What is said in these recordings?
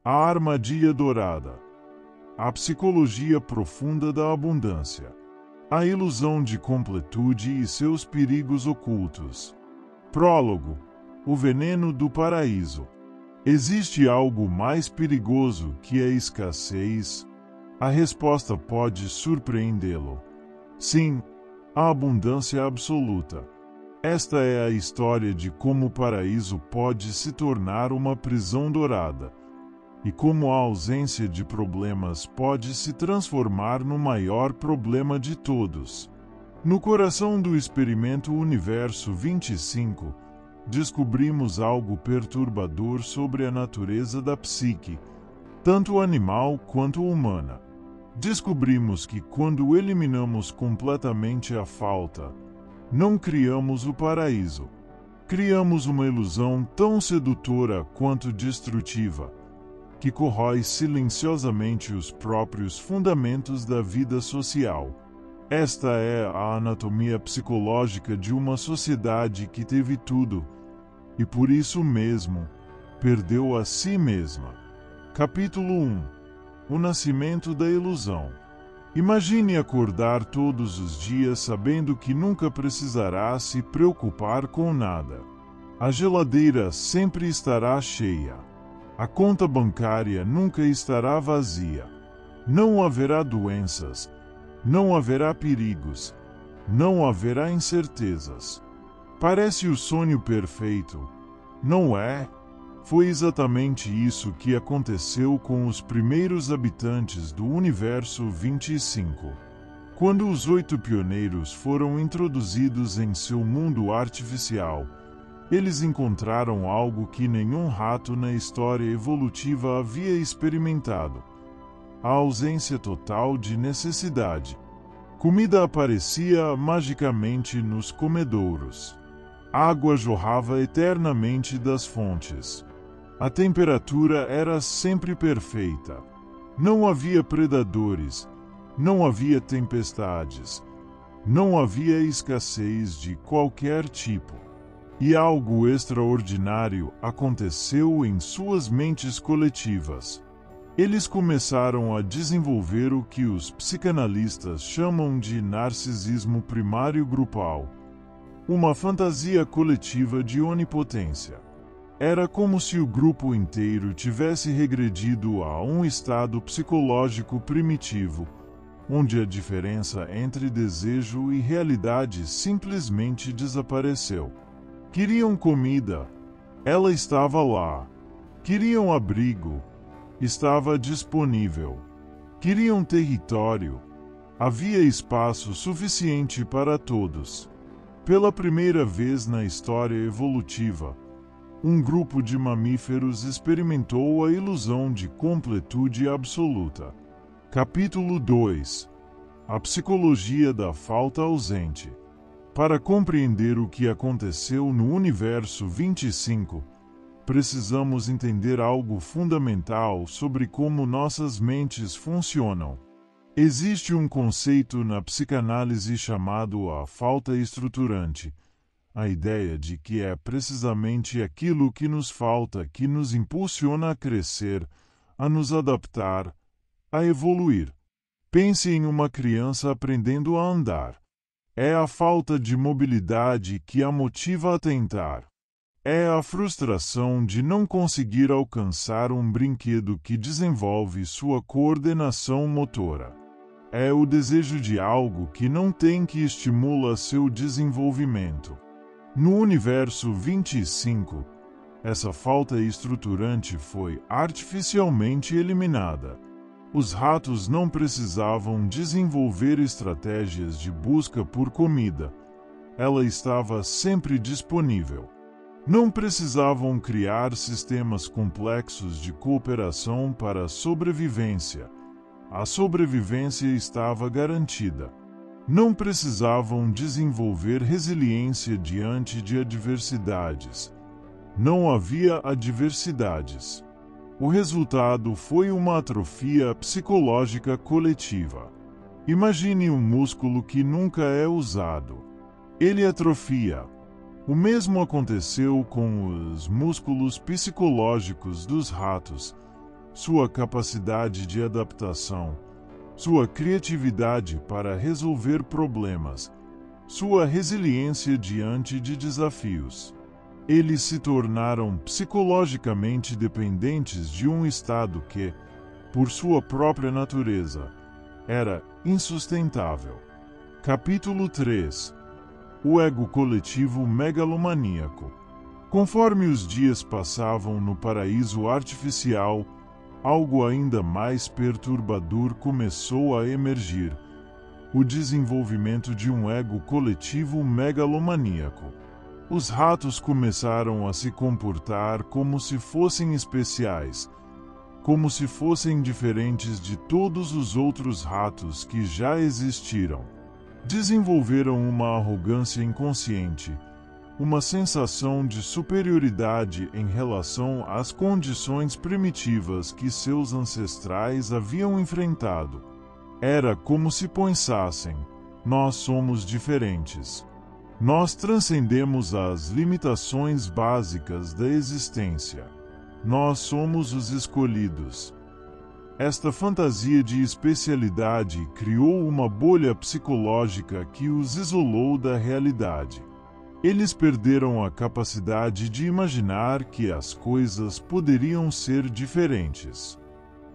A armadilha dourada. A psicologia profunda da abundância. A ilusão de completude e seus perigos ocultos. Prólogo. O veneno do paraíso. Existe algo mais perigoso que a escassez? A resposta pode surpreendê-lo. Sim, a abundância absoluta. Esta é a história de como o paraíso pode se tornar uma prisão dourada, e como a ausência de problemas pode se transformar no maior problema de todos. No coração do experimento Universo 25, descobrimos algo perturbador sobre a natureza da psique, tanto animal quanto humana. Descobrimos que quando eliminamos completamente a falta, não criamos o paraíso. Criamos uma ilusão tão sedutora quanto destrutiva, que corrói silenciosamente os próprios fundamentos da vida social. Esta é a anatomia psicológica de uma sociedade que teve tudo, e por isso mesmo, perdeu a si mesma. Capítulo 1. O nascimento da ilusão. Imagine acordar todos os dias sabendo que nunca precisará se preocupar com nada. A geladeira sempre estará cheia. A conta bancária nunca estará vazia. Não haverá doenças. Não haverá perigos. Não haverá incertezas. Parece o sonho perfeito, não é? Foi exatamente isso que aconteceu com os primeiros habitantes do Universo 25. Quando os 8 pioneiros foram introduzidos em seu mundo artificial, eles encontraram algo que nenhum rato na história evolutiva havia experimentado: a ausência total de necessidade. Comida aparecia magicamente nos comedouros. Água jorrava eternamente das fontes. A temperatura era sempre perfeita. Não havia predadores, não havia tempestades, não havia escassez de qualquer tipo. E algo extraordinário aconteceu em suas mentes coletivas. Eles começaram a desenvolver o que os psicanalistas chamam de narcisismo primário grupal, uma fantasia coletiva de onipotência. Era como se o grupo inteiro tivesse regredido a um estado psicológico primitivo, onde a diferença entre desejo e realidade simplesmente desapareceu. Queriam comida, ela estava lá. Queriam abrigo, estava disponível. Queriam território, havia espaço suficiente para todos. Pela primeira vez na história evolutiva, um grupo de mamíferos experimentou a ilusão de completude absoluta. Capítulo 2. A psicologia da falta ausente. Para compreender o que aconteceu no Universo 25, precisamos entender algo fundamental sobre como nossas mentes funcionam. Existe um conceito na psicanálise chamado a falta estruturante, a ideia de que é precisamente aquilo que nos falta que nos impulsiona a crescer, a nos adaptar, a evoluir. Pense em uma criança aprendendo a andar. É a falta de mobilidade que a motiva a tentar. É a frustração de não conseguir alcançar um brinquedo que desenvolve sua coordenação motora. É o desejo de algo que não tem que estimula seu desenvolvimento. No Universo 25, essa falta estruturante foi artificialmente eliminada. Os ratos não precisavam desenvolver estratégias de busca por comida. Ela estava sempre disponível. Não precisavam criar sistemas complexos de cooperação para a sobrevivência. A sobrevivência estava garantida. Não precisavam desenvolver resiliência diante de adversidades. Não havia adversidades. O resultado foi uma atrofia psicológica coletiva. Imagine um músculo que nunca é usado. Ele atrofia. O mesmo aconteceu com os músculos psicológicos dos ratos, sua capacidade de adaptação, sua criatividade para resolver problemas, sua resiliência diante de desafios. Eles se tornaram psicologicamente dependentes de um estado que, por sua própria natureza, era insustentável. Capítulo 3. O ego coletivo megalomaníaco. Conforme os dias passavam no paraíso artificial, algo ainda mais perturbador começou a emergir: o desenvolvimento de um ego coletivo megalomaníaco. Os ratos começaram a se comportar como se fossem especiais, como se fossem diferentes de todos os outros ratos que já existiram. Desenvolveram uma arrogância inconsciente, uma sensação de superioridade em relação às condições primitivas que seus ancestrais haviam enfrentado. Era como se pensassem: nós somos diferentes. Nós transcendemos as limitações básicas da existência. Nós somos os escolhidos. Esta fantasia de especialidade criou uma bolha psicológica que os isolou da realidade. Eles perderam a capacidade de imaginar que as coisas poderiam ser diferentes.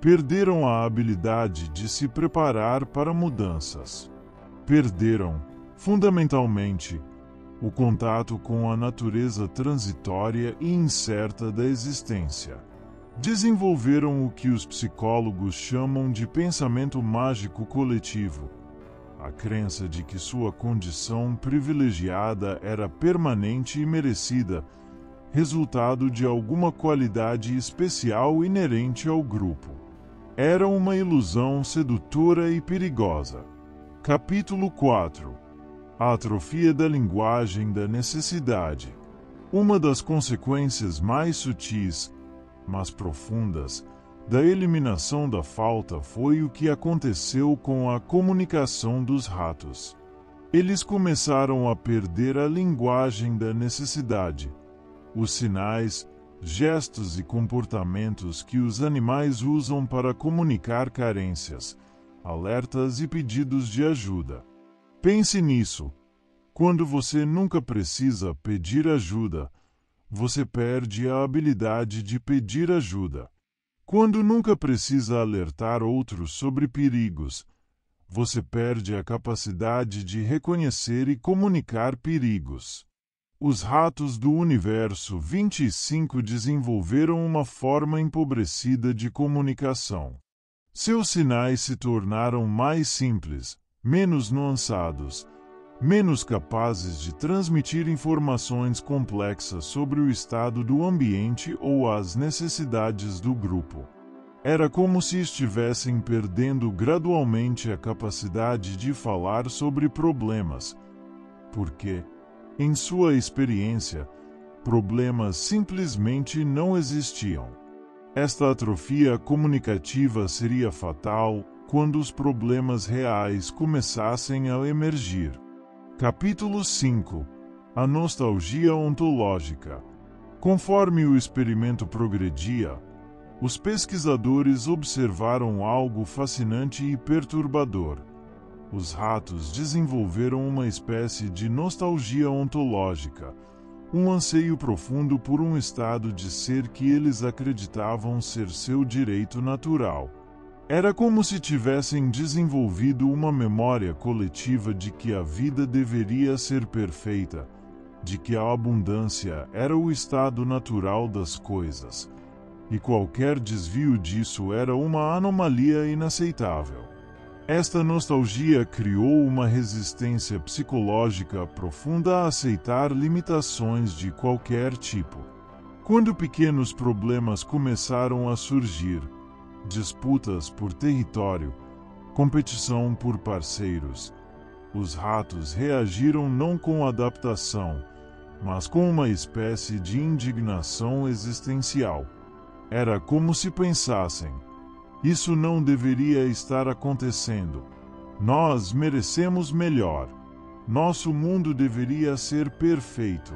Perderam a habilidade de se preparar para mudanças. Perderam, fundamentalmente, o contato com a natureza transitória e incerta da existência. Desenvolveram o que os psicólogos chamam de pensamento mágico coletivo, a crença de que sua condição privilegiada era permanente e merecida, resultado de alguma qualidade especial inerente ao grupo. Era uma ilusão sedutora e perigosa. Capítulo 4. A atrofia da linguagem da necessidade. Uma das consequências mais sutis, mas profundas, da eliminação da falta foi o que aconteceu com a comunicação dos ratos. Eles começaram a perder a linguagem da necessidade, os sinais, gestos e comportamentos que os animais usam para comunicar carências, alertas e pedidos de ajuda. Pense nisso. Quando você nunca precisa pedir ajuda, você perde a habilidade de pedir ajuda. Quando nunca precisa alertar outros sobre perigos, você perde a capacidade de reconhecer e comunicar perigos. Os ratos do universo 25 desenvolveram uma forma empobrecida de comunicação. Seus sinais se tornaram mais simples, menos nuançados, menos capazes de transmitir informações complexas sobre o estado do ambiente ou as necessidades do grupo. Era como se estivessem perdendo gradualmente a capacidade de falar sobre problemas, porque, em sua experiência, problemas simplesmente não existiam. Esta atrofia comunicativa seria fatal quando os problemas reais começassem a emergir. Capítulo 5. A nostalgia ontológica. Conforme o experimento progredia, os pesquisadores observaram algo fascinante e perturbador. Os ratos desenvolveram uma espécie de nostalgia ontológica, um anseio profundo por um estado de ser que eles acreditavam ser seu direito natural. Era como se tivessem desenvolvido uma memória coletiva de que a vida deveria ser perfeita, de que a abundância era o estado natural das coisas, e qualquer desvio disso era uma anomalia inaceitável. Esta nostalgia criou uma resistência psicológica profunda a aceitar limitações de qualquer tipo. Quando pequenos problemas começaram a surgir, disputas por território, competição por parceiros, os ratos reagiram não com adaptação, mas com uma espécie de indignação existencial. Era como se pensassem: isso não deveria estar acontecendo. Nós merecemos melhor. Nosso mundo deveria ser perfeito.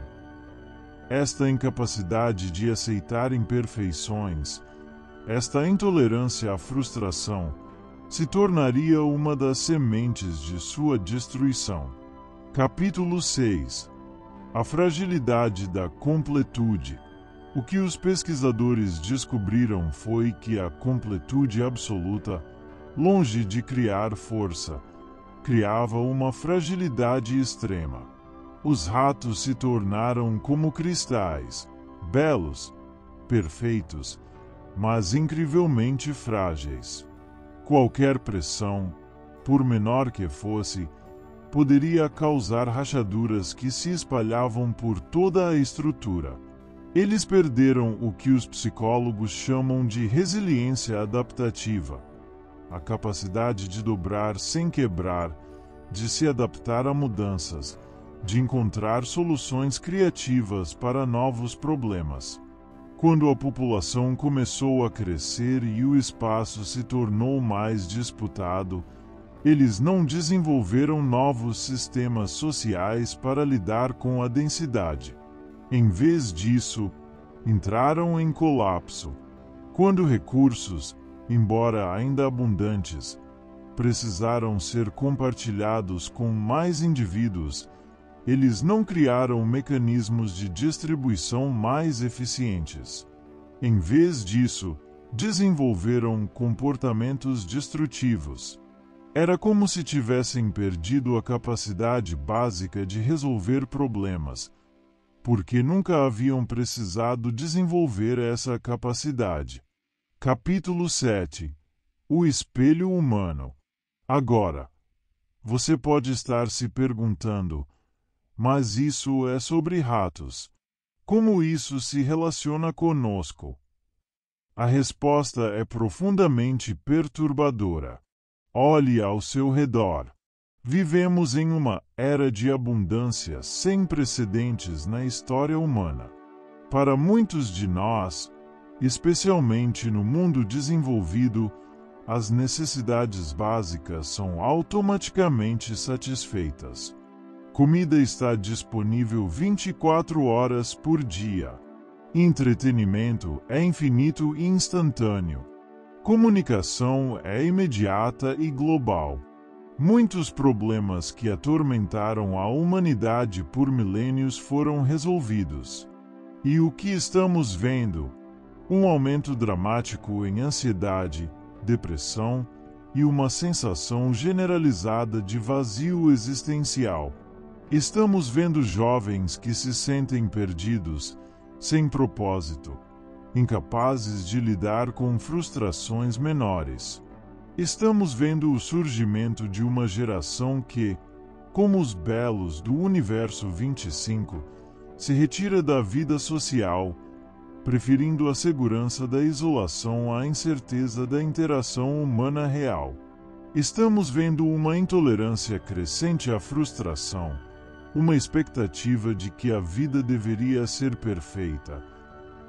Esta incapacidade de aceitar imperfeições, Esta intolerância à frustração se tornaria uma das sementes de sua destruição. Capítulo 6. A fragilidade da completude. O que os pesquisadores descobriram foi que a completude absoluta, longe de criar força, criava uma fragilidade extrema. Os ratos se tornaram como cristais, belos, perfeitos, mas incrivelmente frágeis. Qualquer pressão, por menor que fosse, poderia causar rachaduras que se espalhavam por toda a estrutura. Eles perderam o que os psicólogos chamam de resiliência adaptativa, a capacidade de dobrar sem quebrar, de se adaptar a mudanças, de encontrar soluções criativas para novos problemas. Quando a população começou a crescer e o espaço se tornou mais disputado, eles não desenvolveram novos sistemas sociais para lidar com a densidade. Em vez disso, entraram em colapso. Quando recursos, embora ainda abundantes, precisaram ser compartilhados com mais indivíduos, eles não criaram mecanismos de distribuição mais eficientes. Em vez disso, desenvolveram comportamentos destrutivos. Era como se tivessem perdido a capacidade básica de resolver problemas, porque nunca haviam precisado desenvolver essa capacidade. Capítulo 7. O espelho humano. Agora, você pode estar se perguntando: mas isso é sobre ratos. Como isso se relaciona conosco? A resposta é profundamente perturbadora. Olhe ao seu redor. Vivemos em uma era de abundância sem precedentes na história humana. Para muitos de nós, especialmente no mundo desenvolvido, as necessidades básicas são automaticamente satisfeitas. Comida está disponível 24 horas por dia. Entretenimento é infinito e instantâneo. Comunicação é imediata e global. Muitos problemas que atormentaram a humanidade por milênios foram resolvidos. E o que estamos vendo? Um aumento dramático em ansiedade, depressão e uma sensação generalizada de vazio existencial. Estamos vendo jovens que se sentem perdidos, sem propósito, incapazes de lidar com frustrações menores. Estamos vendo o surgimento de uma geração que, como os belos do universo 25, se retira da vida social, preferindo a segurança da isolação à incerteza da interação humana real. Estamos vendo uma intolerância crescente à frustração, uma expectativa de que a vida deveria ser perfeita,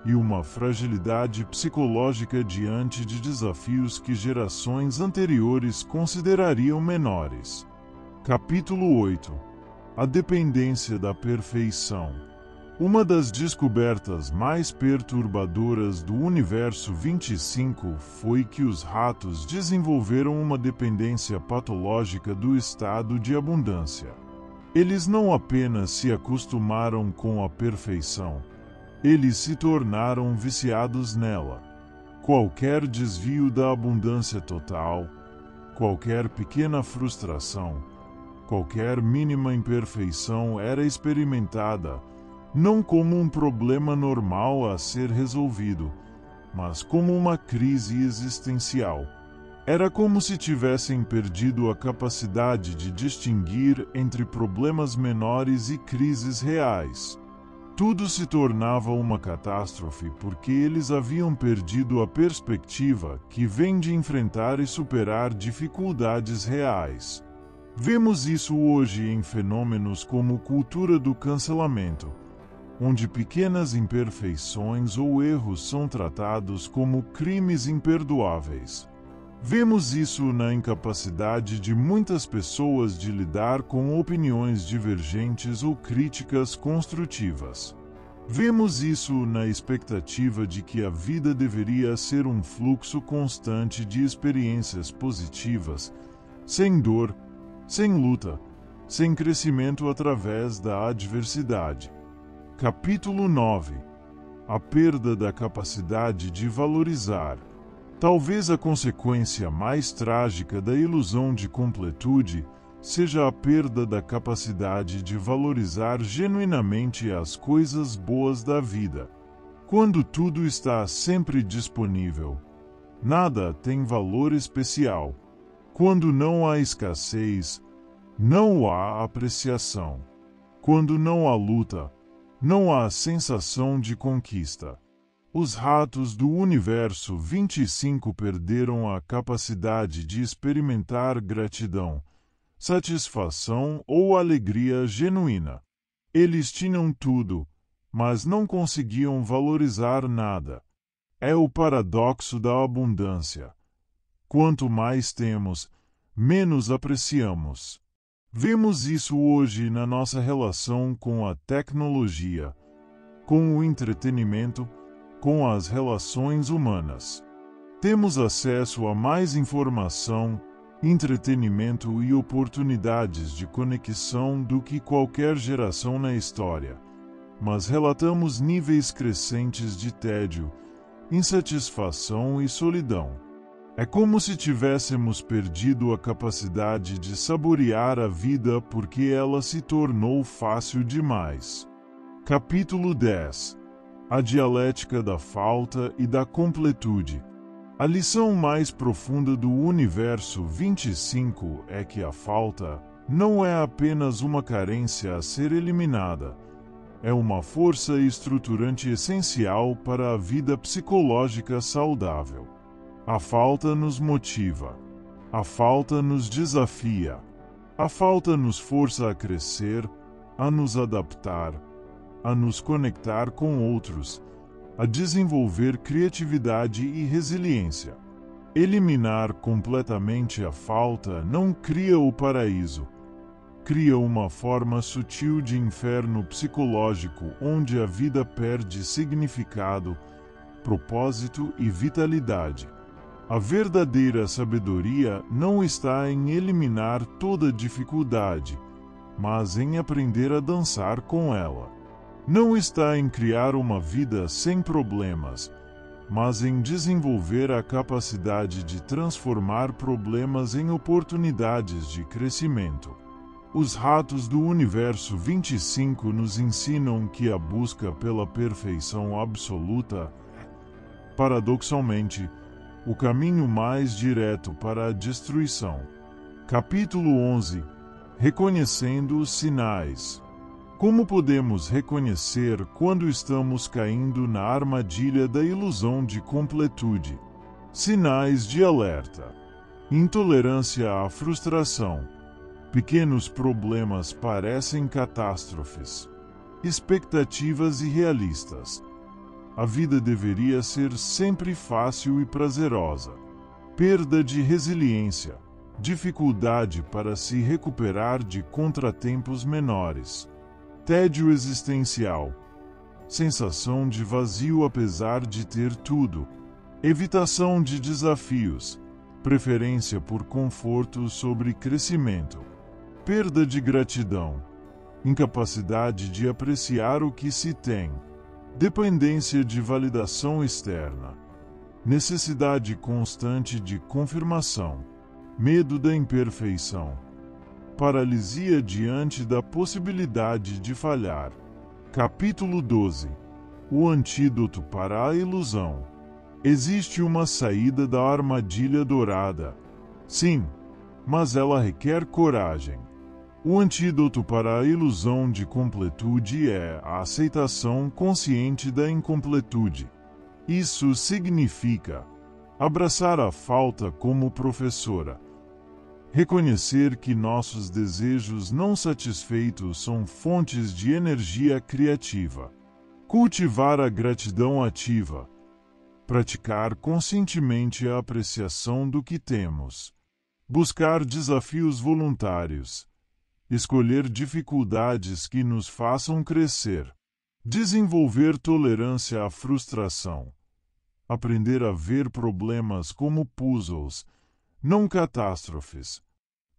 e uma fragilidade psicológica diante de desafios que gerações anteriores considerariam menores. Capítulo 8. A dependência da perfeição. Uma das descobertas mais perturbadoras do universo 25 foi que os ratos desenvolveram uma dependência patológica do estado de abundância. Eles não apenas se acostumaram com a perfeição, eles se tornaram viciados nela. Qualquer desvio da abundância total, qualquer pequena frustração, qualquer mínima imperfeição era experimentada, não como um problema normal a ser resolvido, mas como uma crise existencial. Era como se tivessem perdido a capacidade de distinguir entre problemas menores e crises reais. Tudo se tornava uma catástrofe porque eles haviam perdido a perspectiva que vem de enfrentar e superar dificuldades reais. Vemos isso hoje em fenômenos como cultura do cancelamento, onde pequenas imperfeições ou erros são tratados como crimes imperdoáveis. Vemos isso na incapacidade de muitas pessoas de lidar com opiniões divergentes ou críticas construtivas. Vemos isso na expectativa de que a vida deveria ser um fluxo constante de experiências positivas, sem dor, sem luta, sem crescimento através da adversidade. Capítulo 9. A perda da capacidade de valorizar. Talvez a consequência mais trágica da ilusão de completude seja a perda da capacidade de valorizar genuinamente as coisas boas da vida. Quando tudo está sempre disponível, nada tem valor especial. Quando não há escassez, não há apreciação. Quando não há luta, não há sensação de conquista. Os ratos do universo 25 perderam a capacidade de experimentar gratidão, satisfação ou alegria genuína. Eles tinham tudo, mas não conseguiam valorizar nada. É o paradoxo da abundância. Quanto mais temos, menos apreciamos. Vemos isso hoje na nossa relação com a tecnologia, com o entretenimento, com as relações humanas. Temos acesso a mais informação, entretenimento e oportunidades de conexão do que qualquer geração na história, mas relatamos níveis crescentes de tédio, insatisfação e solidão. É como se tivéssemos perdido a capacidade de saborear a vida porque ela se tornou fácil demais. Capítulo 10. A dialética da falta e da completude. A lição mais profunda do universo 25 é que a falta não é apenas uma carência a ser eliminada, é uma força estruturante essencial para a vida psicológica saudável. A falta nos motiva. A falta nos desafia. A falta nos força a crescer, a nos adaptar, a nos conectar com outros, a desenvolver criatividade e resiliência. Eliminar completamente a falta não cria o paraíso. Cria uma forma sutil de inferno psicológico onde a vida perde significado, propósito e vitalidade. A verdadeira sabedoria não está em eliminar toda dificuldade, mas em aprender a dançar com ela. Não está em criar uma vida sem problemas, mas em desenvolver a capacidade de transformar problemas em oportunidades de crescimento. Os ratos do universo 25 nos ensinam que a busca pela perfeição absoluta, paradoxalmente, o caminho mais direto para a destruição. Capítulo 11. Reconhecendo os sinais. Como podemos reconhecer quando estamos caindo na armadilha da ilusão de completude? Sinais de alerta. Intolerância à frustração. Pequenos problemas parecem catástrofes. Expectativas irrealistas. A vida deveria ser sempre fácil e prazerosa. Perda de resiliência. Dificuldade para se recuperar de contratempos menores. Tédio existencial. Sensação de vazio apesar de ter tudo. Evitação de desafios. Preferência por conforto sobre crescimento. Perda de gratidão. Incapacidade de apreciar o que se tem. Dependência de validação externa. Necessidade constante de confirmação. Medo da imperfeição. Paralisia diante da possibilidade de falhar. Capítulo 12. O antídoto para a ilusão. Existe uma saída da armadilha dourada. Sim, mas ela requer coragem. O antídoto para a ilusão de completude é a aceitação consciente da incompletude. Isso significa abraçar a falta como professora. Reconhecer que nossos desejos não satisfeitos são fontes de energia criativa. Cultivar a gratidão ativa. Praticar conscientemente a apreciação do que temos. Buscar desafios voluntários. Escolher dificuldades que nos façam crescer. Desenvolver tolerância à frustração. Aprender a ver problemas como puzzles, não catástrofes.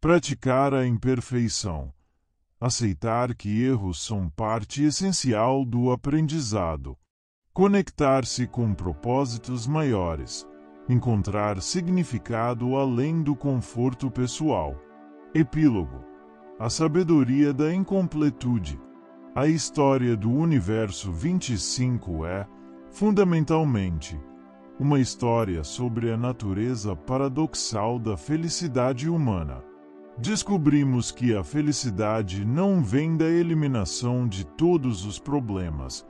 Praticar a imperfeição. Aceitar que erros são parte essencial do aprendizado. Conectar-se com propósitos maiores. Encontrar significado além do conforto pessoal. Epílogo. A sabedoria da incompletude. A história do Universo 25 é, fundamentalmente, uma história sobre a natureza paradoxal da felicidade humana. Descobrimos que a felicidade não vem da eliminação de todos os problemas,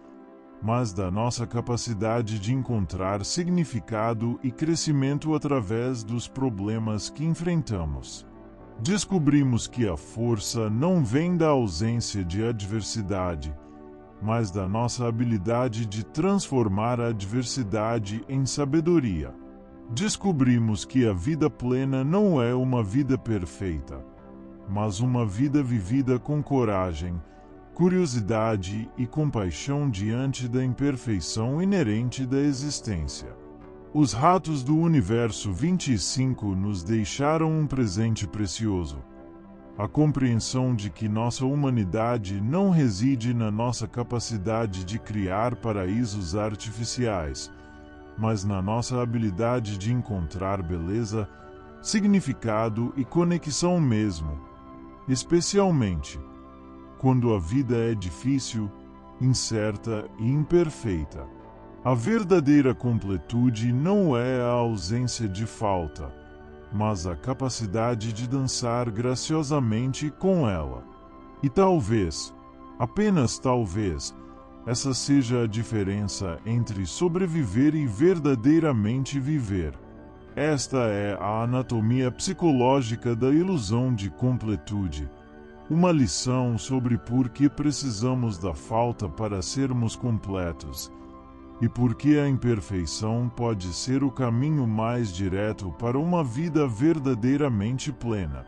mas da nossa capacidade de encontrar significado e crescimento através dos problemas que enfrentamos. Descobrimos que a força não vem da ausência de adversidade, mas da nossa habilidade de transformar a adversidade em sabedoria. Descobrimos que a vida plena não é uma vida perfeita, mas uma vida vivida com coragem, curiosidade e compaixão diante da imperfeição inerente da existência. Os ratos do Universo 25 nos deixaram um presente precioso. A compreensão de que nossa humanidade não reside na nossa capacidade de criar paraísos artificiais, mas na nossa habilidade de encontrar beleza, significado e conexão mesmo, especialmente quando a vida é difícil, incerta e imperfeita. A verdadeira completude não é a ausência de falta, mas a capacidade de dançar graciosamente com ela. E talvez, apenas talvez, essa seja a diferença entre sobreviver e verdadeiramente viver. Esta é a anatomia psicológica da ilusão de completude, uma lição sobre por que precisamos da falta para sermos completos, e por que a imperfeição pode ser o caminho mais direto para uma vida verdadeiramente plena.